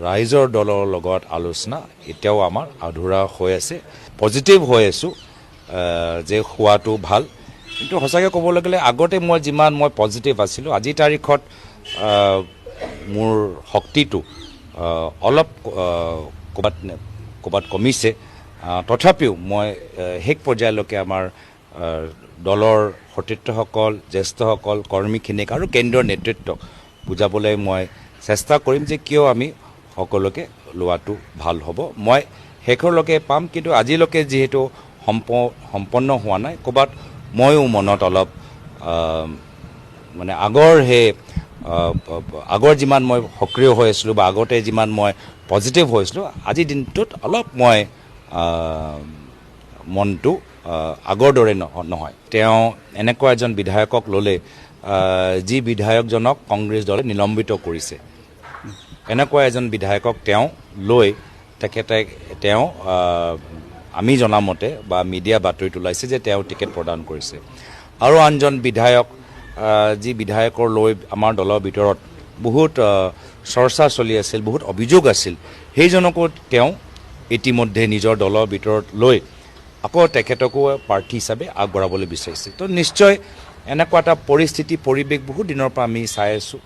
ৰাইজৰ দলৰ লগত আলোচনা এতিয়াও আমাৰ আধৰুৱা হৈ আছে পজিটিভ হৈ আছোঁ যে হোৱাটো ভাল কিন্তু সঁচাকৈ ক'বলৈ গ'লে আগতে মই যিমান পজিটিভ আছিলোঁ আজিৰ তাৰিখত মোৰ শক্তিটো অলপ ক'ৰবাত কমিছে তথাপিও মই শেষ পৰ্যায়লৈকে আমাৰ দলৰ সতীৰ্থসকল জ্যেষ্ঠসকল কৰ্মীখিনিক আৰু কেন্দ্ৰীয় নেতৃত্বক বুজাবলৈ মই চেষ্টা কৰিম যে কিয় আমি সকলোকে লোৱাটো ভাল হ'ব মই শেষৰলৈকে পাম কিন্তু আজিলৈকে যিহেতু সম্পন্ন হোৱা নাই ক'ৰবাত ময়ো মনত অলপ মানে আগৰ যিমান মই সক্ৰিয় হৈ আছিলোঁ বা আগতে যিমান মই পজিটিভ হৈছিলোঁ আজিৰ দিনটোত অলপ মই মনটো আগৰ দৰে নহয় তেওঁ এনেকুৱা এজন বিধায়কক ল'লে যি বিধায়কজনক কংগ্ৰেছ দলে নিলম্বিত কৰিছে এনেকুৱা এজন বিধায়কক তেওঁ লৈ তেওঁ আমি জনামতে বা মিডিয়া বাতৰিত ওলাইছে যে তেওঁ টিকেট প্ৰদান কৰিছে আৰু আনজন বিধায়ক যি বিধায়কৰ লৈ আমাৰ দলৰ ভিতৰত বহুত চৰ্চা চলি আছিল বহুত অভিযোগ আছিল সেইজনকো তেওঁ ইতিমধ্যে নিজৰ দলৰ ভিতৰত লৈ আকৌ তেখেতকো প্ৰাৰ্থী হিচাপে আগবঢ়াবলৈ বিচাৰিছে তো নিশ্চয় এনেকুৱা এটা পৰিৱেশ বহুত দিনৰ পৰা আমি চাই আছোঁ